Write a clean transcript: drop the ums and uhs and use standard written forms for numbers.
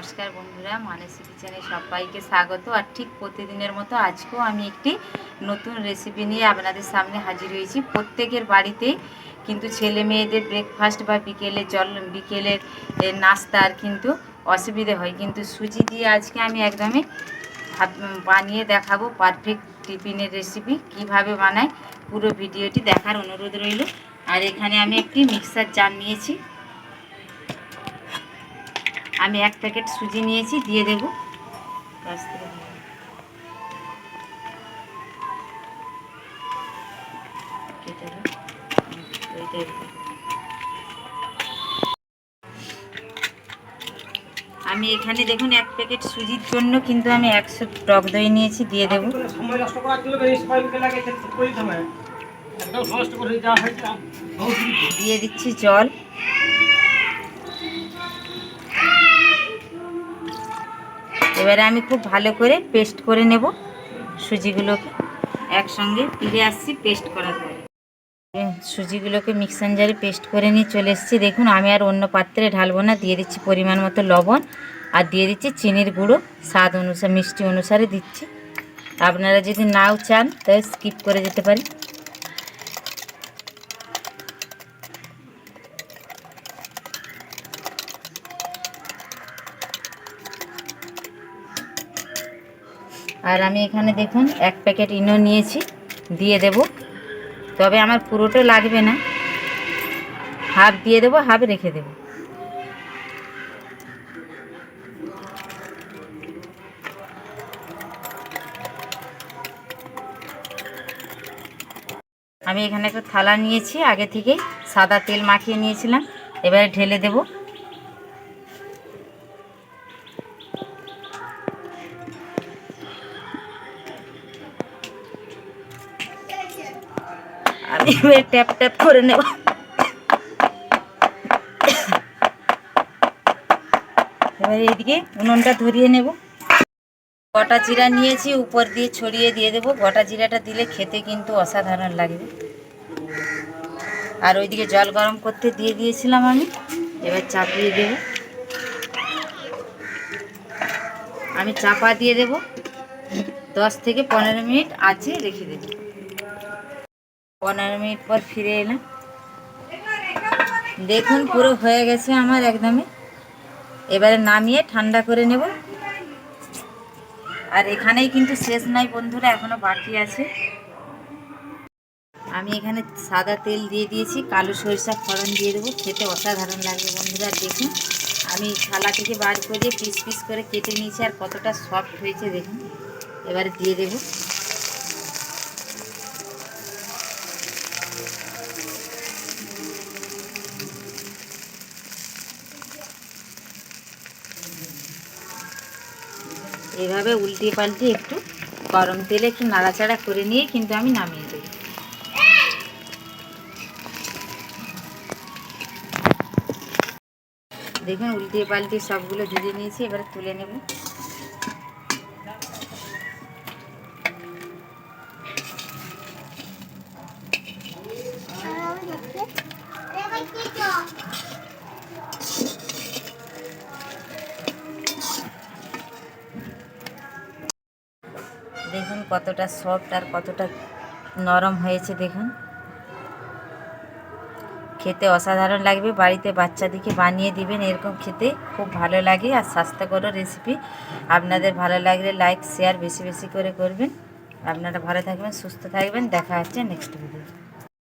নমস্কার বন্ধুরা, মানসী কিচেনে সবাইকে স্বাগত। আর ঠিক প্রতিদিনের মতো আজকেও আমি একটি নতুন রেসিপি নিয়ে আপনাদের সামনে হাজির হয়েছি। প্রত্যেকের বাড়িতে কিন্তু ছেলে মেয়েদের ব্রেকফাস্ট বা বিকেলের নাস্তার কিন্তু অসুবিধে হয়, কিন্তু সুজি দিয়ে আজকে আমি একদমই বানিয়ে দেখাবো পারফেক্ট টিফিনের রেসিপি। কিভাবে বানাই পুরো ভিডিওটি দেখার অনুরোধ রইল। আর এখানে আমি একটি মিক্সার জার নিয়েছি, আমি 1 প্যাকেট সুজি নিয়েছি, দিয়ে দেব। আমি এখানে দেখুন 1 প্যাকেট সুজির জন্য কিন্তু আমি 100 টক দই নিয়েছি, দিয়ে দেব। দিয়ে দিচ্ছি জল। এবারে আমি খুব ভালো করে পেস্ট করে নেব সুজিগুলোকে। একসঙ্গে ফিরে আসছি পেস্ট করার পরে। সুজিগুলোকে মিক্সার জারে পেস্ট করে নিয়ে চলে এসেছি। দেখুন আমি আর অন্য পাত্রে ঢালবো না, দিয়ে দিচ্ছি পরিমাণ মতো লবণ, আর দিয়ে দিচ্ছি চিনির গুঁড়ো স্বাদ অনুসারে, মিষ্টি অনুসারে দিচ্ছি। আপনারা যদি নাও চান তাহলে স্কিপ করে যেতে পারেন। আর আমি এখানে দেখুন 1 প্যাকেট ইনো নিয়েছি, দিয়ে দেব। তবে আমার পুরোটা লাগবে না, হাফ দিয়ে দেবো, হাফ রেখে দেব। আমি এখানে একটা থালা নিয়েছি, আগে থেকেই সাদা তেল মাখিয়ে নিয়েছিলাম। এবারে ঢেলে দেব। আমি এবার ট্যাপ ট্যাপ করে নেব। এবার এইদিকে উনুনটা ধরিয়ে নেব। গোটা জিরা নিয়েছি, উপর দিয়ে ছড়িয়ে দিয়ে দেবো। গোটা জিরাটা দিলে খেতে কিন্তু অসাধারণ লাগবে। আর ওইদিকে জল গরম করতে দিয়ে দিয়েছিলাম আমি, এবার চাপিয়ে দেব। আমি চাপা দিয়ে দেব, 10 থেকে 15 মিনিট আঁচে রেখে দেব। 15 মিনিট পর ফিরে এলাম। দেখুন পুরো হয়ে গেছে আমার একদমই। এবারে নামিয়ে ঠান্ডা করে নেব। আর এখানেই কিন্তু শেষ নাই বন্ধুরা, এখনো বাকি আছে। আমি এখানে সাদা তেল দিয়ে দিয়েছি, কালো সরিষা ফোড়ন দিয়ে দেবো, খেতে অসাধারণ লাগবে বন্ধুরা। দেখুন আমি থালা থেকে বার করে পিস পিস করে কেটে নিয়েছি, আর কতটা সফট হয়েছে দেখুন। এবারে দিয়ে দেব। এভাবে উল্টিয়ে পাল্টে একটু গরম তেলে একটু নাড়াচাড়া করে নিয়ে কিন্তু আমি নামিয়ে দেব। দেখুন উল্টিয়ে পাল্টে সবগুলো ভেজে নিয়েছি, এবারে তুলে নেব। দেখুন কতটা সফট আর কতটা নরম হয়েছে। দেখুন খেতে অসাধারণ লাগবে। বাড়িতে বাচ্চাদেরকে বানিয়ে দিবেন, এরকম খেতে খুব ভালো লাগে। আর স্বাস্থ্যকর রেসিপি। আপনাদের ভালো লাগলে লাইক শেয়ার বেশি বেশি করে করবেন। আপনারা ভালো থাকবেন, সুস্থ থাকবেন। দেখা হচ্ছে নেক্সট ভিডিও।